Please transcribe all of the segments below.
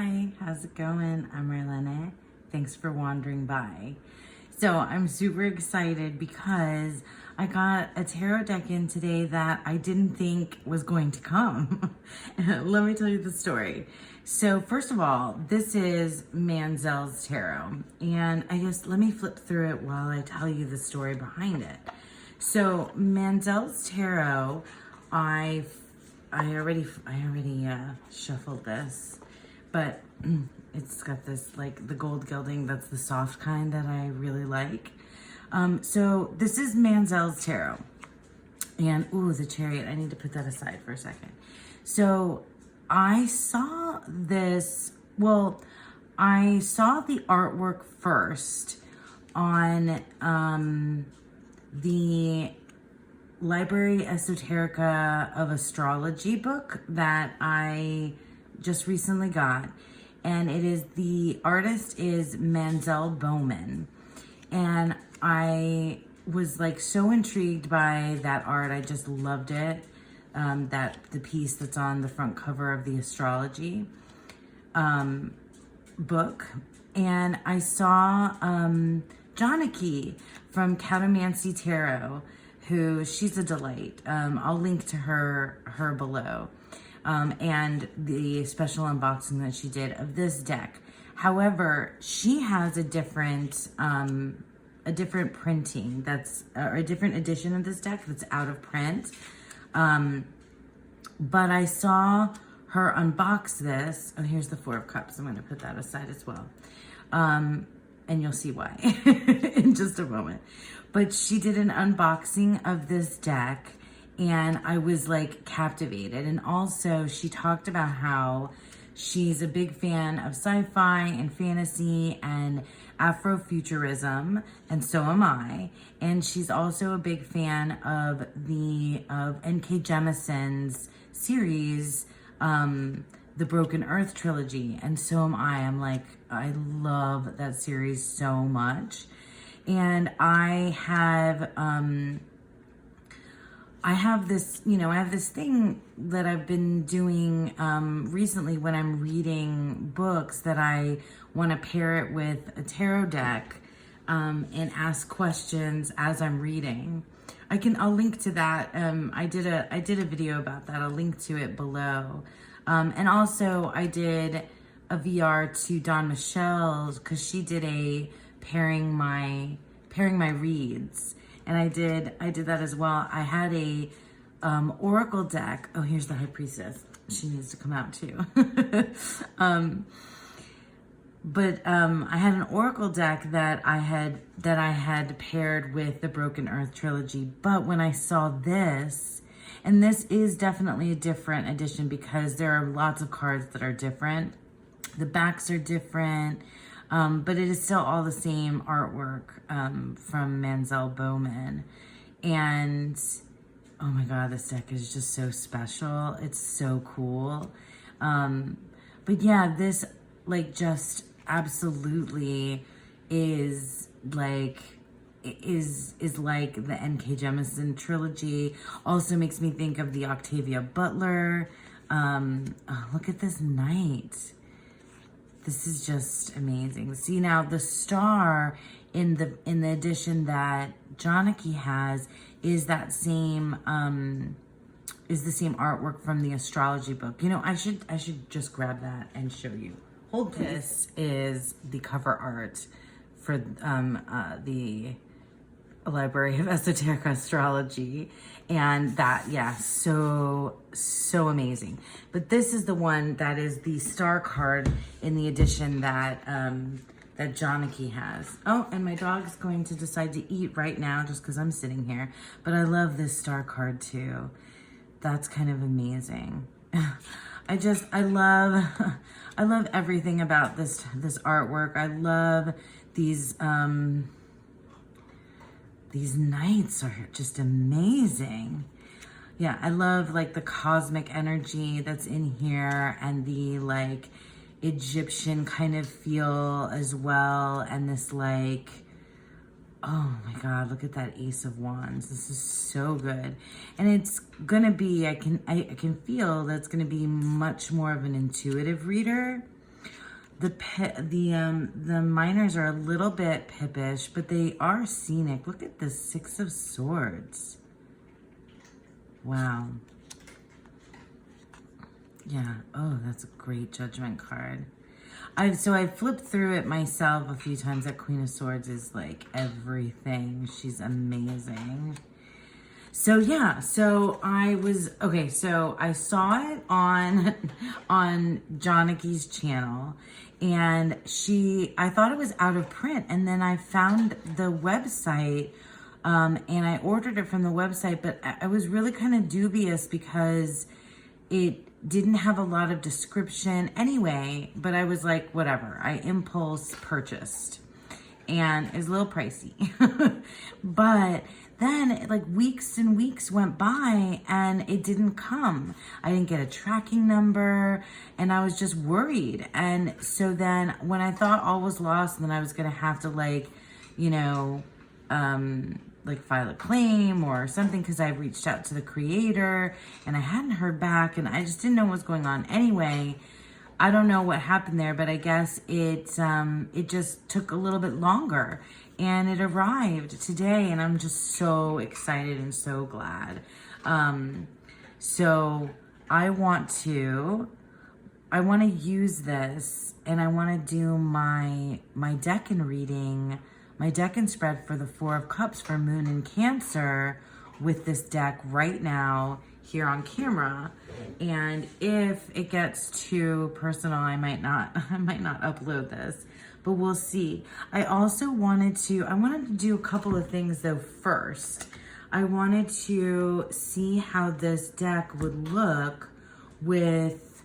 Hi, how's it going? I'm Marlene. Thanks for wandering by. So I'm super excited because I got a tarot deck in today that I didn't think was going to come. Let me tell you the story. So first of all, this is Manziel's tarot. And I guess let me flip through it while I tell you the story behind it. So Manziel's tarot, I already shuffled this, but it's got this like the gold gilding. That's the soft kind that I really like. So this is Manziel's tarot, and ooh, the Chariot. I need to put that aside for a second. So I saw this. Well, I saw the artwork first on the Library Esoterica of Astrology book that I just recently got. And it is, the artist is Manziel Bowman. And I was like so intrigued by that art. I just loved it. The piece that's on the front cover of the astrology book. And I saw Joniki from Catamancy Tarot, who she's a delight. I'll link to her below. And the special unboxing that she did of this deck. However, she has a different printing that's, or a different edition of this deck that's out of print. But I saw her unbox this. Oh, here's the Four of Cups. I'm going to put that aside as well. And you'll see why in just a moment. But she did an unboxing of this deck, and I was like captivated. And also she talked about how she's a big fan of sci-fi and fantasy and Afrofuturism, and so am I. And she's also a big fan of N.K. Jemison's series, the Broken Earth trilogy, and so am I. I'm like, I love that series so much. And I have this, I have this thing that I've been doing recently when I'm reading books, that I want to pair it with a tarot deck and ask questions as I'm reading. I'll link to that. I did a video about that. I'll link to it below. And also I did a VR to Dawn Michelle's, because she did a pairing my reads. And I did that as well. I had a oracle deck. Oh, here's the High Priestess. She needs to come out too. But I had an oracle deck that I had paired with the Broken Earth trilogy. But when I saw this, and this is definitely a different edition because there are lots of cards that are different. The backs are different. But it is still all the same artwork from Manziel Bowman. And oh my God, this deck is just so special. It's so cool. But yeah, this like just absolutely is like the N.K. Jemisin trilogy. Also makes me think of the Octavia Butler. Oh, look at this knight. This is just amazing. See, now the star in the edition that Joniki has is that same is the same artwork from the astrology book. I should just grab that and show you. Hold please. This is the cover art for the Library of Esoteric Astrology, and that, yeah, so amazing. But this is the one that is the star card in the edition that that Joniki has. Oh, and my dog's going to decide to eat right now just because I'm sitting here. But I love this star card too. That's kind of amazing. I love everything about this artwork. I love these knights are just amazing. Yeah, I love like the cosmic energy that's in here, and the like Egyptian kind of feel as well. And this like, oh my God, look at that Ace of Wands. This is so good. And it's gonna be, I can feel that's gonna be much more of an intuitive reader. The minors are a little bit pippish, but they are scenic. Look at this 6 of Swords. Wow. Yeah. Oh, that's a great Judgment card. I flipped through it myself a few times. That Queen of Swords is like everything. She's amazing. So yeah, so I saw it on Joniki's channel, and I thought it was out of print, and then I found the website, and I ordered it from the website, but I was really kind of dubious because it didn't have a lot of description anyway, but I was like, whatever. I impulse purchased, and it was a little pricey. But then like weeks and weeks went by and it didn't come. I didn't get a tracking number, and I was just worried. And so then when I thought all was lost, and then I was gonna have to like, you know, like file a claim or something, because I reached out to the creator and I hadn't heard back, and I just didn't know what was going on. Anyway, I don't know what happened there, but I guess it just took a little bit longer, and it arrived today, and I'm just so excited and so glad. So I want to use this, and I want to do my Decan reading, my Decan spread for the 4 of Cups for Moon in Cancer with this deck right now here on camera. And if it gets too personal, I might not upload this, but we'll see. I wanted to do a couple of things though first. I wanted to see how this deck would look with,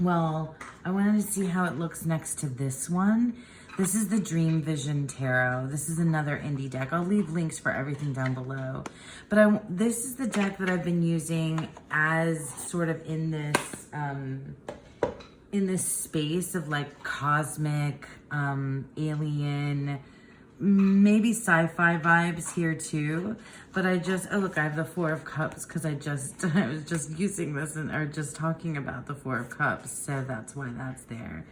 well, I wanted to see how it looks next to this one. This is the Dream Vision Tarot. This is another indie deck. I'll leave links for everything down below. But this is the deck that I've been using as sort of in this space of like cosmic, alien, maybe sci-fi vibes here too. But oh look, I have the 4 of Cups because I was just using this or just talking about the 4 of Cups. So that's why that's there.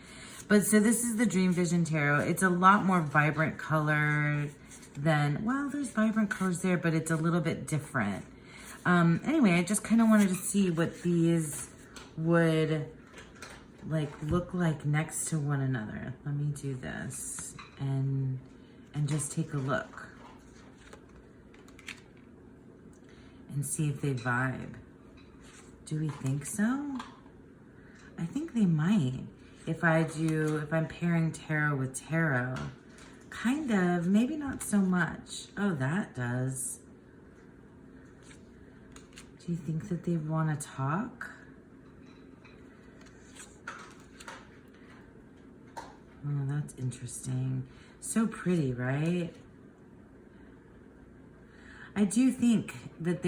But so this is the Dream Vision Tarot. It's a lot more vibrant color than, well, there's vibrant colors there, but it's a little bit different. Anyway, I just kind of wanted to see what these would like look like next to one another. Let me do this and just take a look and see if they vibe. Do we think so? I think they might. If I'm pairing tarot with tarot, kind of, maybe not so much. Oh, that does. Do you think that they want to talk? Oh, that's interesting. So pretty, right? I do think that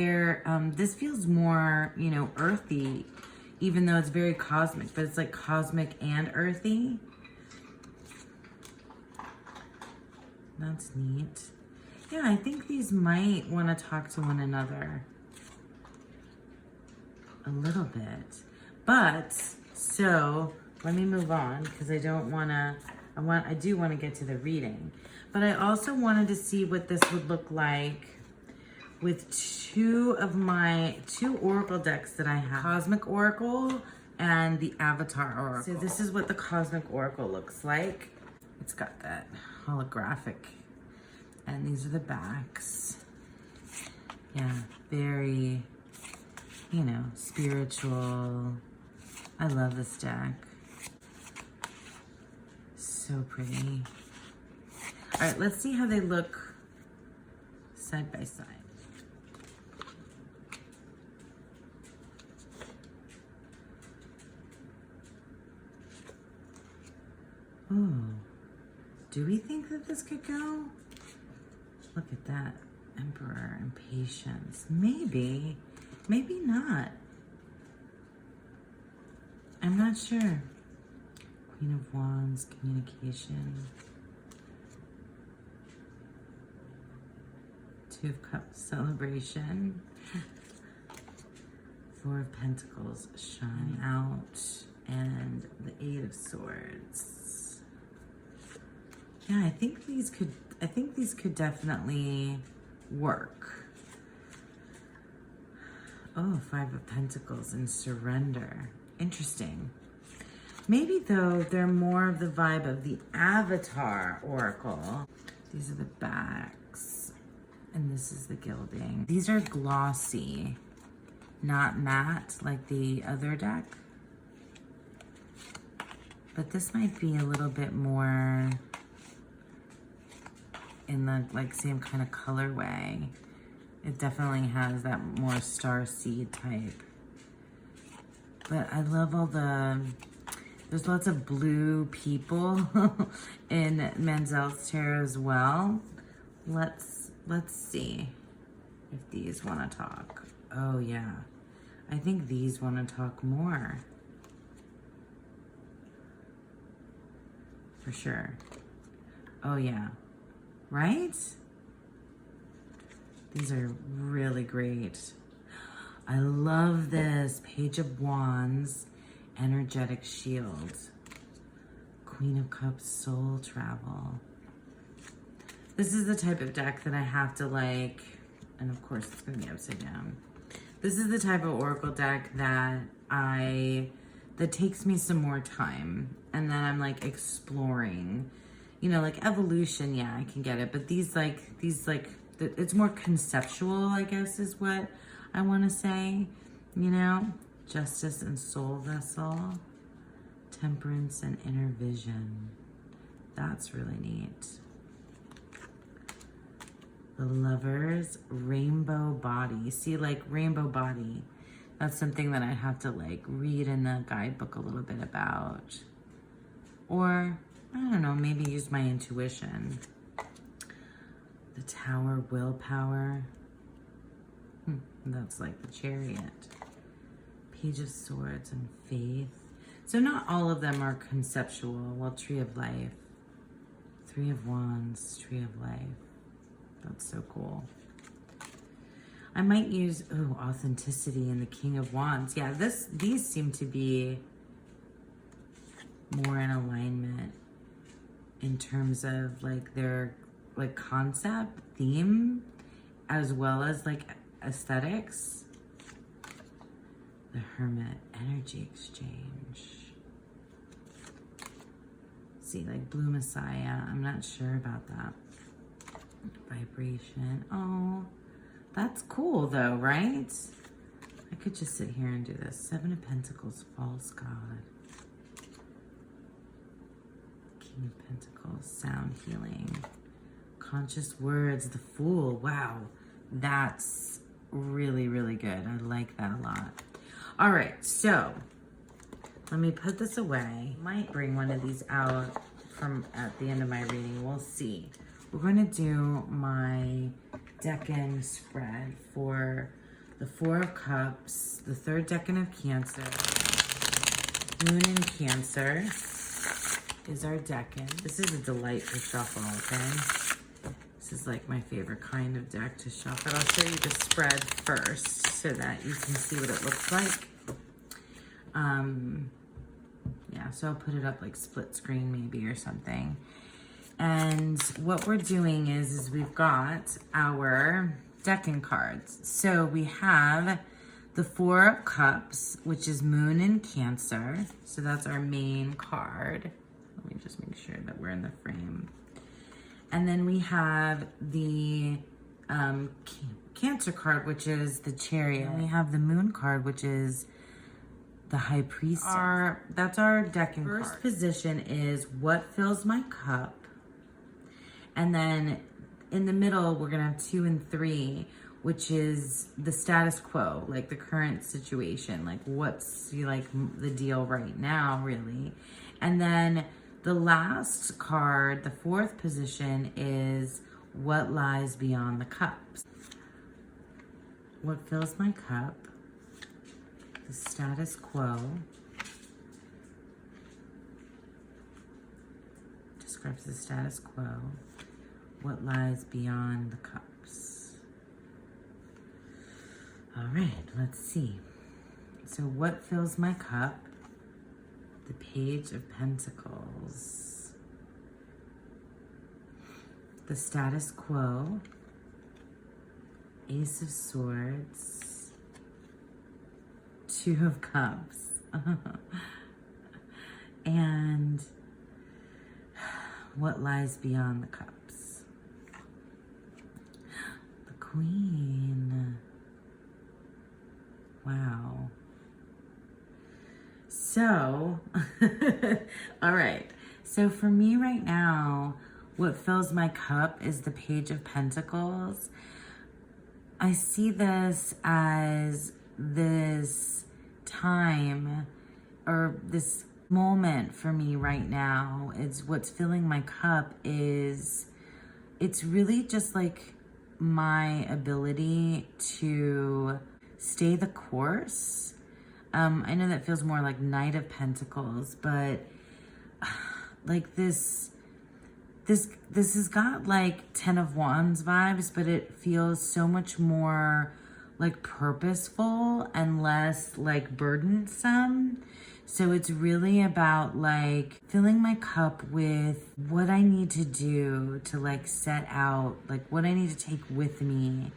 this feels more, you know, earthy, even though it's very cosmic, but it's like cosmic and earthy. That's neat. Yeah, I think these might want to talk to one another a little bit. But, so, let me move on, because I do want to get to the reading. But I also wanted to see what this would look like with two oracle decks that I have, Cosmic Oracle and the Avatar Oracle. So this is what the Cosmic Oracle looks like. It's got that holographic, and these are the backs. Yeah, very, you know, spiritual. I love this deck. So pretty. All right, let's see how they look side by side. Oh, do we think that this could go? Look at that. Emperor and Patience. Maybe. Maybe not. I'm not sure. Queen of Wands, communication. 2 of Cups, celebration. 4 of Pentacles, shine out and the Eight of Swords. Yeah, I think these could definitely work. Oh, Five of Pentacles and surrender. Interesting. Maybe though they're more of the vibe of the Avatar Oracle. These are the backs and this is the gilding. These are glossy, not matte like the other deck. But this might be a little bit more in the like same kind of colorway. It definitely has that more star seed type. But I love all there's lots of blue people in Manziel's tarot as well. Let's see if these want to talk. Oh yeah, I think these want to talk more. For sure. Oh yeah, right? These are really great. I love this. Page of Wands, energetic shield. Queen of Cups, soul travel. This is the type of deck that I have to like, and of course it's gonna be upside down. This is the type of oracle deck that takes me some more time. And then I'm like exploring, you know, like evolution, yeah, I can get it. But these it's more conceptual, I guess, is what I want to say, you know? Justice and soul vessel, temperance and inner vision. That's really neat. The Lovers, rainbow body. See, like rainbow body, that's something that I have to like read in the guidebook a little bit about. Or, I don't know, maybe use my intuition. The Tower, willpower. That's like the Chariot. Page of Swords and faith. So not all of them are conceptual. Well, Tree of Life. Three of Wands, Tree of Life. That's so cool. I might use, authenticity and the King of Wands. Yeah, these seem to be more in alignment in terms of like their like concept, theme, as well as like aesthetics. The Hermit, energy exchange. See, like Blue Messiah. I'm not sure about that. Vibration. Oh, that's cool though, right? I could just sit here and do this. Seven of Pentacles, false god. King of Pentacles, sound healing. Conscious words, the Fool. Wow, that's really, really good. I like that a lot. All right, so let me put this away. Might bring one of these out from at the end of my reading. We'll see. We're going to do my Decan spread for the Four of Cups, the third Decan of Cancer. Moon in Cancer is our Decan. This is a delight to shuffle, okay? This is like my favorite kind of deck to shuffle. I'll show you the spread first so that you can see what it looks like. Yeah, so I'll put it up like split screen maybe or something. And what we're doing is we've got our Decan cards. So we have the Four of Cups, which is Moon in Cancer. So that's our main card. Let me just make sure that we're in the frame. And then we have the Cancer card, which is the Chariot. And we have the Moon card, which is the High Priestess. That's our Decan card. First position is what fills my cup. And then in the middle, we're gonna have 2 and 3, which is the status quo, like the current situation, like what's like the deal right now, really. And then the last card, the fourth position, is what lies beyond the cups. What fills my cup, the status quo, describes the status quo, what lies beyond the cups. All right, let's see. So what fills my cup? the Page of Pentacles, the status quo, Ace of Swords, Two of Cups, and what lies beyond the cups. The Queen. Wow. So, all right. So for me right now, what fills my cup is the Page of Pentacles. I see this as this time or this moment for me right now. It's what's filling my cup is, it's really just like my ability to stay the course. I know that feels more like Knight of Pentacles, but like this has got like 10 of Wands vibes, but it feels so much more like purposeful and less like burdensome. So it's really about like filling my cup with what I need to do to like set out, like what I need to take with me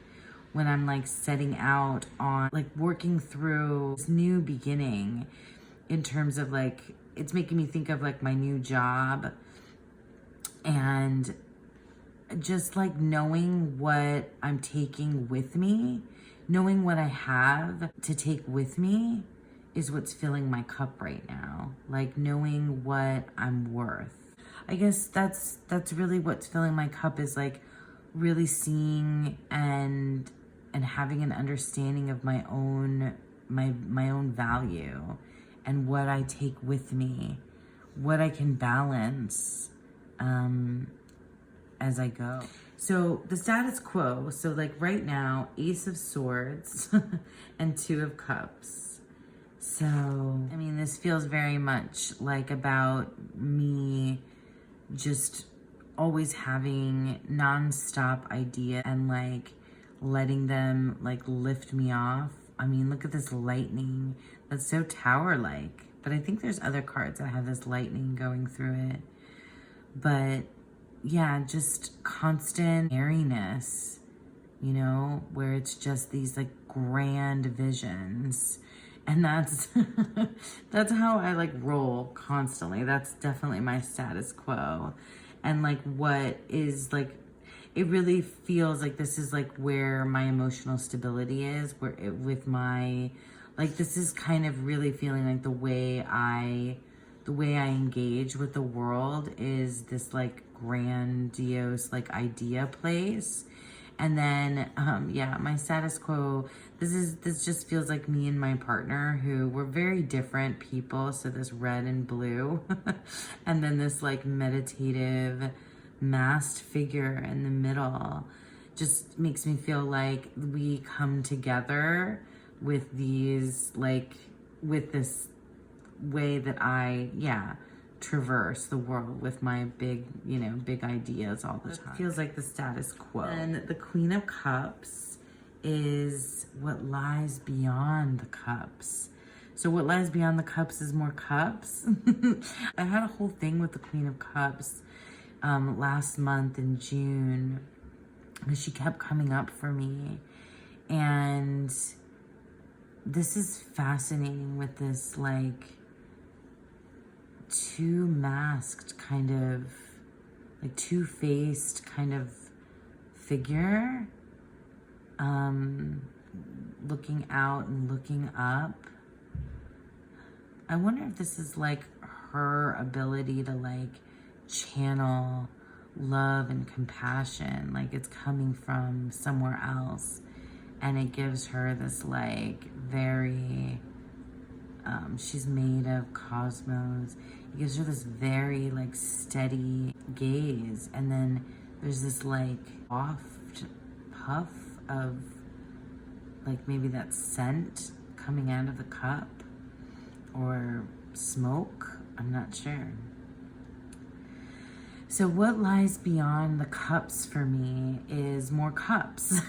when I'm like setting out on like working through this new beginning, in terms of like, it's making me think of like my new job, and just like knowing what I'm taking with me, knowing what I have to take with me is what's filling my cup right now. Like knowing what I'm worth. I guess that's really what's filling my cup, is like really seeing and having an understanding of my own value and what I take with me, what I can balance as I go. So the status quo, so like right now, Ace of Swords and Two of Cups. So, I mean, this feels very much like about me just always having nonstop idea and like letting them like lift me off. I mean, look at this lightning. That's so tower-like. But I think there's other cards that have this lightning going through it. But yeah, just constant airiness, you know, where it's just these like grand visions. And that's that's how I like roll constantly. That's definitely my status quo. And like what is like, it really feels like this is like where my emotional stability is, where it, with my, like this is kind of really feeling like the way I engage with the world is this like grandiose like idea place. And then yeah, my status quo, this just feels like me and my partner, who we're very different people. So this red and blue and then this like meditative masked figure in the middle just makes me feel like we come together with these like, with this way that I traverse the world with my big, you know, big ideas all the time. It feels like the status quo. And the Queen of Cups is what lies beyond the cups. So what lies beyond the cups is more cups. I had a whole thing with the Queen of Cups last month in June, because she kept coming up for me. And this is fascinating with this like two masked kind of like two-faced kind of figure, looking out and looking up. I wonder if this is like her ability to like channel love and compassion, like it's coming from somewhere else, and it gives her this like very she's made of cosmos. It gives her this very like steady gaze, and then there's this like soft puff of like maybe that scent coming out of the cup, or smoke, I'm not sure. So what lies beyond the cups for me is more cups.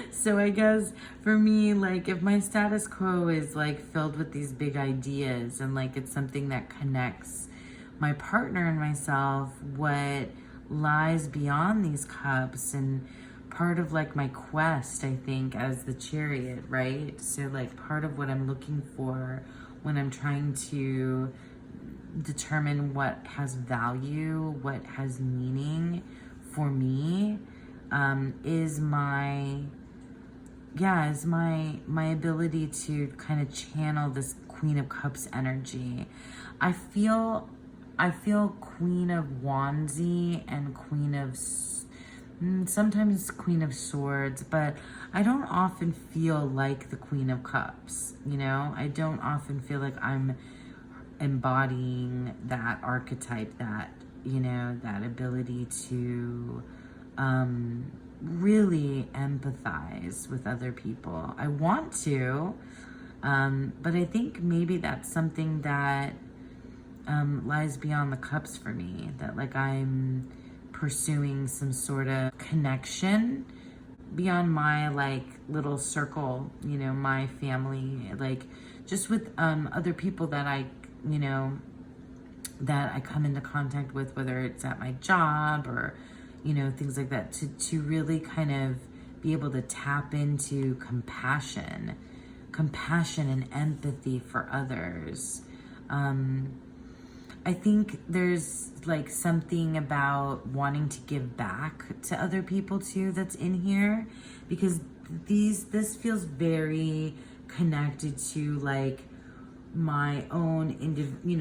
So I guess for me, like if my status quo is like filled with these big ideas and like it's something that connects my partner and myself, what lies beyond these cups and part of like my quest, I think, as the Chariot, right? So like part of what I'm looking for when I'm trying to determine what has value, what has meaning for me, is my ability to kind of channel this Queen of Cups energy. I feel Queen of Wandsy and sometimes Queen of Swords, but I don't often feel like the Queen of Cups, you know? I don't often feel like I'm embodying that archetype, that, you know, that ability to really empathize with other people. I want to, but I think maybe that's something that lies beyond the cups for me, that like I'm pursuing some sort of connection beyond my like little circle, you know, my family, like just with other people that I, you know, that I come into contact with, whether it's at my job or, you know, things like that, to really kind of be able to tap into compassion and empathy for others. I think there's like something about wanting to give back to other people too that's in here, because this feels very connected to like my own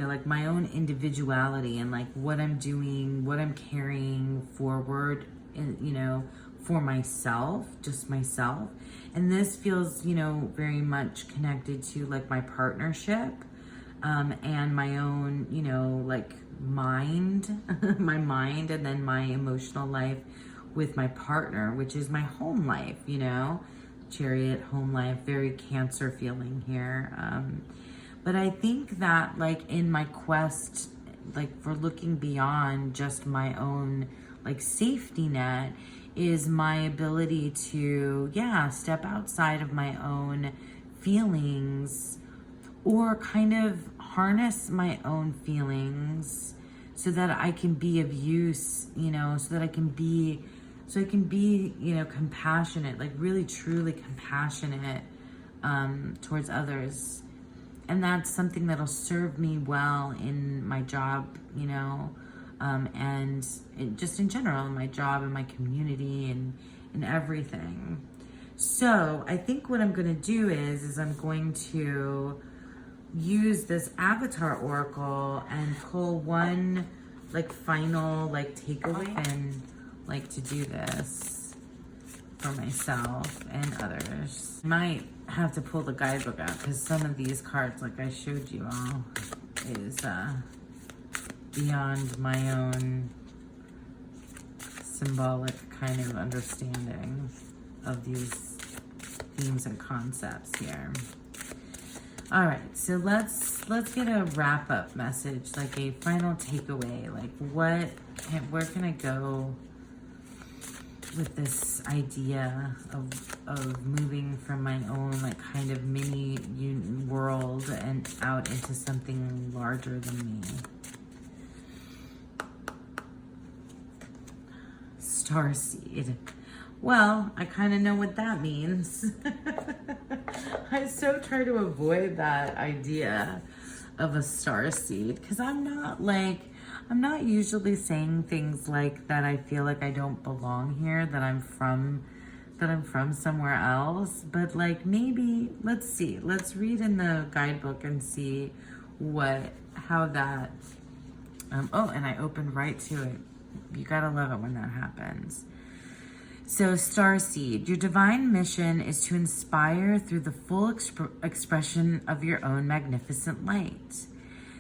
like my own individuality and like what I'm doing, what I'm carrying forward, and you know, for myself, just myself. And this feels, you know, very much connected to like my partnership, and my own, you know, like mind, my mind, and then my emotional life with my partner, which is my home life, you know, Chariot, home life, very Cancer feeling here. But I think that like in my quest, like for looking beyond just my own like safety net, is my ability to, step outside of my own feelings, or kind of harness my own feelings so that I can be of use, you know, so I can be, you know, compassionate, like really truly compassionate towards others. And that's something that'll serve me well in my job, you know, and just in general, in my job and my community and everything. So I think what I'm going to do is I'm going to use this avatar oracle and pull one like final like takeaway, and like to do this for myself and others. Might have to pull the guidebook out because some of these cards, like I showed you all, is beyond my own symbolic kind of understanding of these themes and concepts here. All right, so let's get a wrap-up message, like a final takeaway. Like where can I go with this idea of moving from my own like kind of mini world and out into something larger than me? Starseed. Well, I kind of know what that means. I so try to avoid that idea of a starseed because I'm not usually saying things like that. I feel like I don't belong here, that I'm from somewhere else. But like maybe, let's see. Let's read in the guidebook and see how that. Oh, and I opened right to it. You gotta love it when that happens. So, Starseed, your divine mission is to inspire through the full expression of your own magnificent light.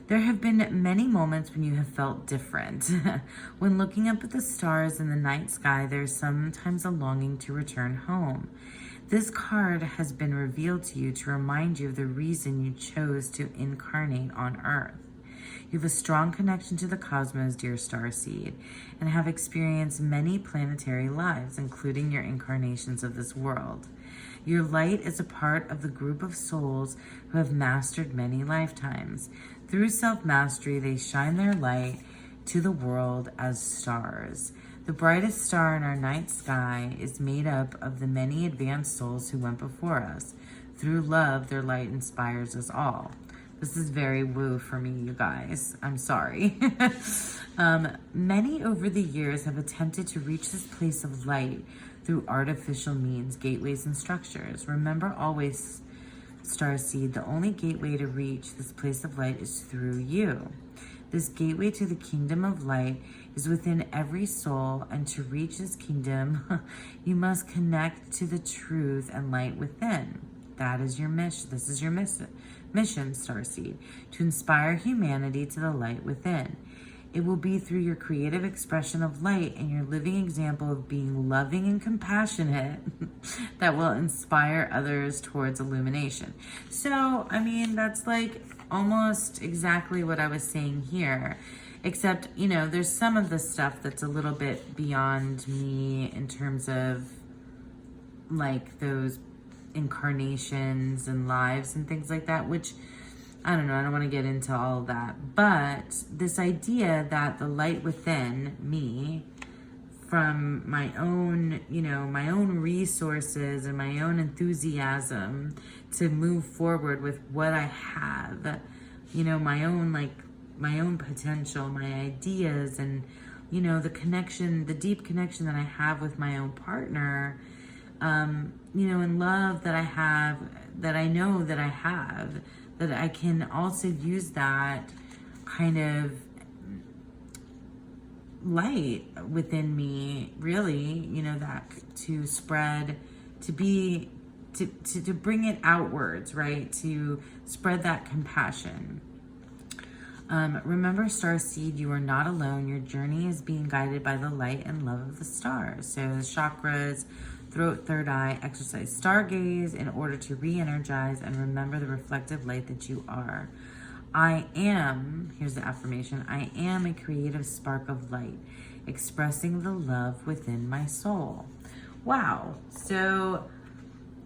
There have been many moments when you have felt different. When looking up at the stars in the night sky, there's sometimes a longing to return home. This card has been revealed to you to remind you of the reason you chose to incarnate on Earth. You have a strong connection to the cosmos, dear starseed, and have experienced many planetary lives, including your incarnations of this world. Your light is a part of the group of souls who have mastered many lifetimes. Through self-mastery, they shine their light to the world as stars. The brightest star in our night sky is made up of the many advanced souls who went before us. Through love, their light inspires us all. This is very woo for me, you guys. I'm sorry. Many over the years have attempted to reach this place of light through artificial means, gateways, and structures. Remember always, starseed, the only gateway to reach this place of light is through you. This gateway to the kingdom of light is within every soul, and to reach this kingdom, you must connect to the truth and light within. That is your mission. This is your mission, starseed, to inspire humanity to the light within. It will be through your creative expression of light and your living example of being loving and compassionate that will inspire others towards illumination. So, I mean, that's like almost exactly what I was saying here, except, you know, there's some of the stuff that's a little bit beyond me in terms of like those incarnations and lives and things like that, which I don't know, I don't want to get into all of that. But this idea that the light within me, from my own, you know, my own resources and my own enthusiasm to move forward with what I have, you know, my own potential, my ideas, and, you know, the connection, the deep connection that I have with my own partner, you know, and love that I have, that I know that I have, that I can also use that kind of light within me, really, you know, that to spread, to be, to bring it outwards, right? To spread that compassion. Remember, starseed, you are not alone. Your journey is being guided by the light and love of the stars. So the chakras, throat, third eye, exercise stargaze in order to re-energize and remember the reflective light that you are. I am, here's the affirmation, I am a creative spark of light, expressing the love within my soul. Wow. So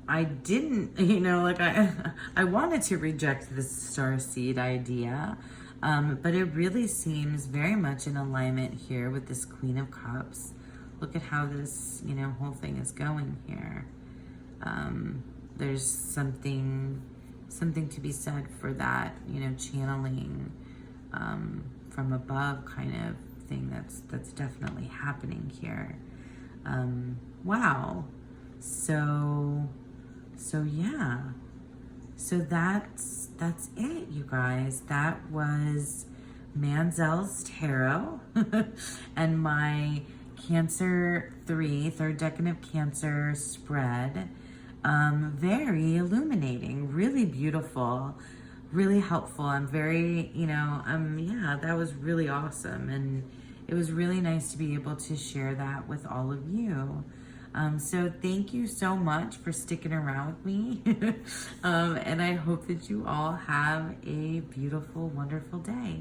I didn't, you know, like I wanted to reject this starseed idea, but it really seems very much in alignment here with this Queen of Cups. Look at how this, you know, whole thing is going here. There's something to be said for that, you know, channeling from above kind of thing that's definitely happening here. Wow. So yeah. So that's it, you guys. That was Manziel's tarot and my Cancer 3, third decan of Cancer spread. Very illuminating, really beautiful, really helpful. I'm very, you know, yeah, that was really awesome. And it was really nice to be able to share that with all of you. So thank you so much for sticking around with me. And I hope that you all have a beautiful, wonderful day.